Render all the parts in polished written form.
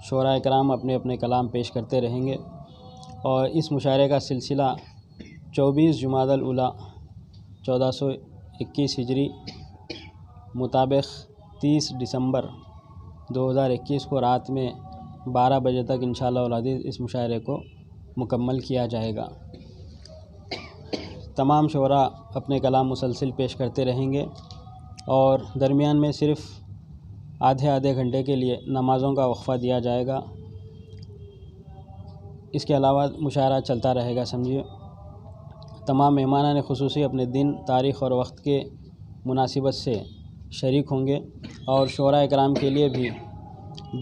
شعراء کرام اپنے اپنے کلام پیش کرتے رہیں گے، اور اس مشاعرے کا سلسلہ 24 جمادی الاولیٰ 1421 ہجری مطابق 30 دسمبر 2021 کو رات میں 12 بجے تک انشاءاللہ العزیز اس مشاعرے کو مکمل کیا جائے گا۔ تمام شعراء اپنے کلام مسلسل پیش کرتے رہیں گے، اور درمیان میں صرف آدھے گھنٹے کے لیے نمازوں کا وقفہ دیا جائے گا۔ اس کے علاوہ مشاعرہ چلتا رہے گا سمجھیے۔ تمام مہمانان خصوصی اپنے دن، تاریخ اور وقت کے مناسبت سے شریک ہوں گے، اور شعراء کرام کے لیے بھی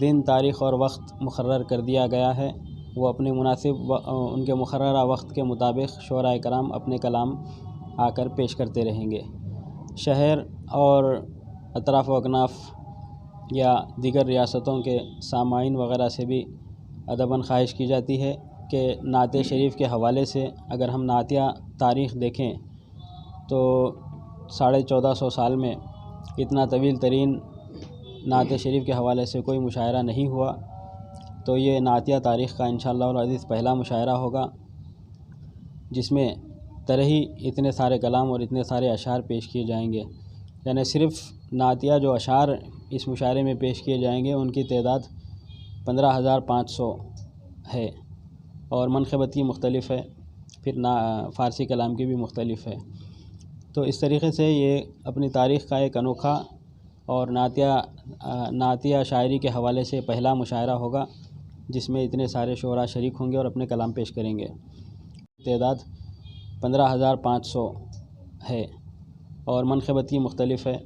دن، تاریخ اور وقت مقرر کر دیا گیا ہے۔ وہ اپنے مناسب ان کے مقررہ وقت کے مطابق شعراء کرام اپنے کلام آ کر پیش کرتے رہیں گے۔ شہر اور اطراف و اکناف یا دیگر ریاستوں کے سامعین وغیرہ سے بھی ادباً خواہش کی جاتی ہے کہ نعت شریف کے حوالے سے اگر ہم نعتیہ تاریخ دیکھیں تو 1450 سال میں اتنا طویل ترین نعت شریف کے حوالے سے کوئی مشاعرہ نہیں ہوا، تو یہ نعتیہ تاریخ کا انشاءاللہ العزیز پہلا مشاعرہ ہوگا، جس میں طرحی اتنے سارے کلام اور اتنے سارے اشعار پیش کیے جائیں گے۔ یعنی صرف نعتیہ جو اشعار اس مشاعرے میں پیش کیے جائیں گے ان کی تعداد 15,500 ہے، اور منقبت کی مختلف ہے، پھر فارسی کلام کی بھی مختلف ہے۔ تو اس طریقے سے یہ اپنی تاریخ کا ایک انوکھا اور نعتیہ شاعری کے حوالے سے پہلا مشاعرہ ہوگا، جس میں اتنے سارے شعراء شریک ہوں گے اور اپنے کلام پیش کریں گے۔ تعداد 15,500 ہے، اور منقبت کی مختلف ہے،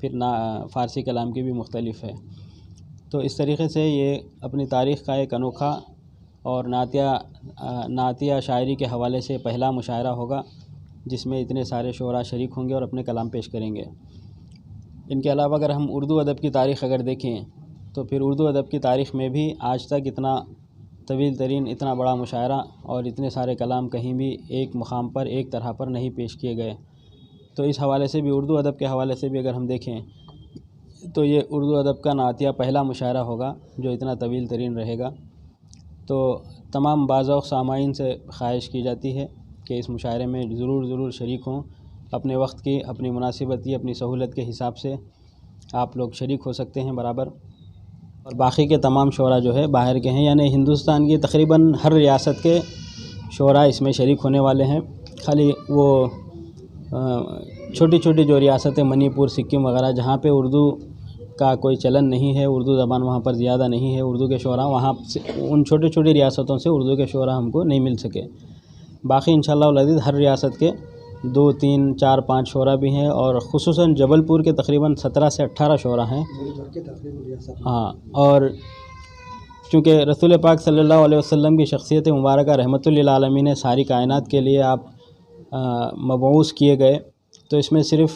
پھر فارسی کلام کی بھی مختلف ہے۔ تو اس طریقے سے یہ اپنی تاریخ کا ایک انوکھا اور نعتیہ شاعری کے حوالے سے پہلا مشاعرہ ہوگا، جس میں اتنے سارے شعراء شریک ہوں گے اور اپنے کلام پیش کریں گے۔ ان کے علاوہ اگر ہم اردو ادب کی تاریخ اگر دیکھیں تو پھر اردو ادب کی تاریخ میں بھی آج تک اتنا طویل ترین، اتنا بڑا مشاعرہ اور اتنے سارے کلام کہیں بھی ایک مقام پر، ایک طرح پر نہیں پیش کیے گئے۔ تو اس حوالے سے بھی، اردو ادب کے حوالے سے بھی اگر ہم دیکھیں تو یہ اردو ادب کا نعتیہ پہلا مشاعرہ ہوگا جو اتنا طویل ترین رہے گا۔ تو تمام باذوق سامعین سے خواہش کی جاتی ہے کہ اس مشاعرے میں ضرور شریک ہوں۔ اپنے وقت کی، اپنی مناسبت کی، اپنی سہولت کے حساب سے آپ لوگ شریک ہو سکتے ہیں برابر۔ اور باقی کے تمام شعراء جو ہے باہر کے ہیں، یعنی ہندوستان کی تقریباً ہر ریاست کے شعراء اس میں شریک ہونے والے ہیں۔ خالی وہ چھوٹی چھوٹی جو ریاستیں، منی پور، سکم وغیرہ، جہاں پہ اردو کا کوئی چلن نہیں ہے، اردو زبان وہاں پر زیادہ نہیں ہے، اردو کے شعراء وہاں سے، ان چھوٹی چھوٹی ریاستوں سے اردو کے شعراء ہم کو نہیں مل سکے۔ باقی انشاءاللہ العزیز ہر ریاست کے 2، 3، 4، 5 شعراء بھی ہیں، اور خصوصاً جبل پور کے تقریباً 17 سے 18 شعراء ہیں۔ ہاں، اور چونکہ رسول پاک صلی اللہ علیہ وسلم کی شخصیت مبارکہ رحمۃ للعالمین ہے، ساری کائنات کے لیے آپ مبعوث کیے گئے، تو اس میں صرف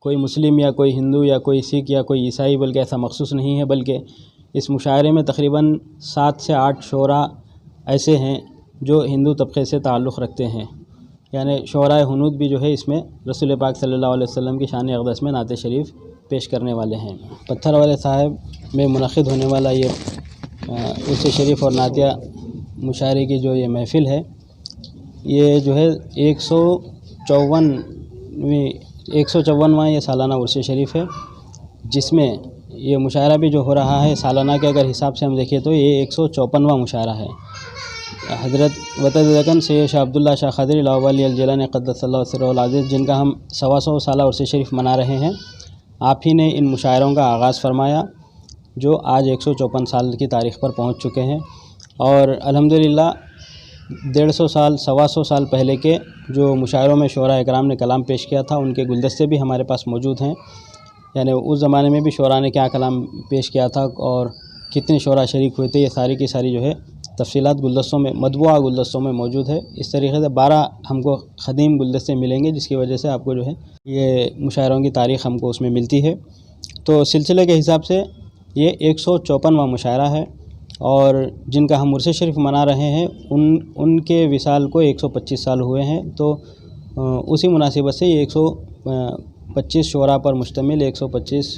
کوئی مسلم یا کوئی ہندو یا کوئی سکھ یا کوئی عیسائی بلکہ ایسا مخصوص نہیں ہے، بلکہ اس مشاعرے میں تقریباً 7 سے 8 شعراء ایسے ہیں جو ہندو طبقے سے تعلق رکھتے ہیں، یعنی شعراء ہنود بھی جو ہے اس میں رسول پاک صلی اللہ علیہ وسلم کی شان اقدس میں نعت شریف پیش کرنے والے ہیں۔ پتھر والے صاحب میں منعقد ہونے والا یہ عرس شریف اور نعتیہ مشاعرے کی جو یہ محفل ہے، یہ جو ہے 154واں یہ سالانہ عرس شریف ہے، جس میں یہ مشاعرہ بھی جو ہو رہا ہے سالانہ کے اگر حساب سے ہم دیکھیں تو یہ 154واں مشاعرہ ہے۔ حضرت وتد سید شاہ عبداللہ شاہ قادری لاہوری الجیلانی قدس اللہ سرہ العزیز، جن کا ہم 125 سالہ عرس شریف منا رہے ہیں، آپ ہی نے ان مشاعروں کا آغاز فرمایا جو آج 154 سال کی تاریخ پر پہنچ چکے ہیں، اور الحمدللہ 150 سال، 125 سال پہلے کے جو مشاعروں میں شعراء اکرام نے کلام پیش کیا تھا ان کے گلدستے بھی ہمارے پاس موجود ہیں، یعنی اس زمانے میں بھی شعراء نے کیا کلام پیش کیا تھا اور کتنے شعراء شریک ہوئے تھے، یہ ساری کی ساری جو ہے تفصیلات گلدستوں میں، مطبوعہ گلدستوں میں موجود ہے۔ اس طریقے سے 12 ہم کو قدیم گلدستے ملیں گے، جس کی وجہ سے آپ کو جو ہے یہ مشاعروں کی تاریخ ہم کو اس میں ملتی ہے۔ تو سلسلے کے حساب سے یہ 154واں مشاعرہ ہے، اور جن کا ہم عرس شریف منا رہے ہیں ان کے وصال کو 125 سال ہوئے ہیں، تو اسی مناسبت سے یہ 125 شعراء پر مشتمل 125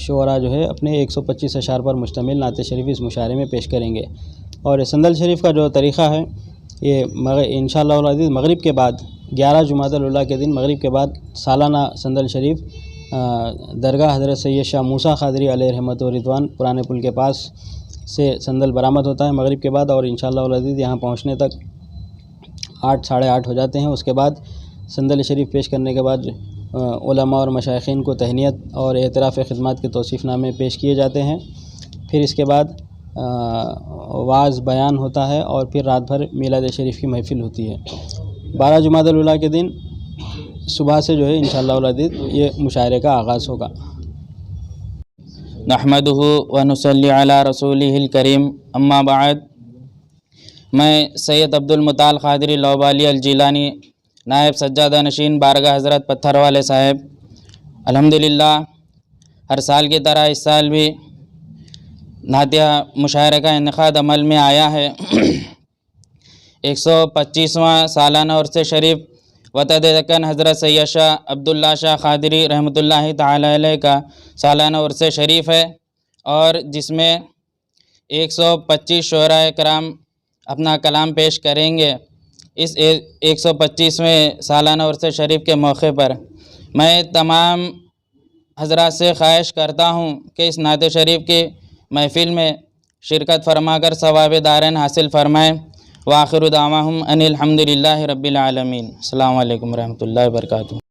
شعراء جو ہے اپنے 125 اشعار پر مشتمل نعت شریف اس مشاعرے میں پیش کریں گے۔ اور سندل شریف کا جو طریقہ ہے یہ انشاءاللہ العزیز مغرب کے بعد 11 جمادی الاولیٰ کے دن مغرب کے بعد سالانہ سندل شریف درگاہ حضرت سید شاہ موسیٰ قادری علیہ رحمت و رضوان پرانے پل کے پاس سے سندل برآمد ہوتا ہے مغرب کے بعد، اور انشاءاللہ العزیز یہاں پہنچنے تک 8 ساڑھے 8 ہو جاتے ہیں۔ اس کے بعد سندل شریف پیش کرنے کے بعد علماء اور مشائخین کو تہنیت اور اعتراف خدمات کے توصیف نامے پیش کیے جاتے ہیں۔ پھر اس کے بعد وعظ بیان ہوتا ہے اور پھر رات بھر میلاد شریف کی محفل ہوتی ہے۔ 12 جمادی الاولیٰ کے دن صبح سے جو ہے انشاءاللہ العزیز یہ مشاعرے کا آغاز ہوگا۔ نحمدہ ونصلی علی رسولہ الکریم، اما بعد۔ میں سید عبدالمطال قادری لوبالی الجیلانی، نائب سجادہ نشین بارگاہ حضرت پتھر والے صاحب، الحمدللہ ہر سال کی طرح اس سال بھی نعتیہ مشاعرے کا انعقاد عمل میں آیا ہے۔ 125واں سالانہ عرس شریف وطد دکن حضرت سید شاہ عبداللہ شاہ قادری رحمۃ اللہ تعالی علیہ کا سالانہ عرس شریف ہے، اور جس میں 125 شعراء کرام اپنا کلام پیش کریں گے۔ اس 125ویں سالانہ عرس شریف کے موقع پر میں تمام حضرات سے خواہش کرتا ہوں کہ اس نعت شریف کی محفل میں شرکت فرما کر ثواب دارین حاصل فرمائیں۔ وآخر دعواہم ان الحمدللہ رب العالمین۔ السلام علیکم ورحمۃ اللہ وبرکاتہ۔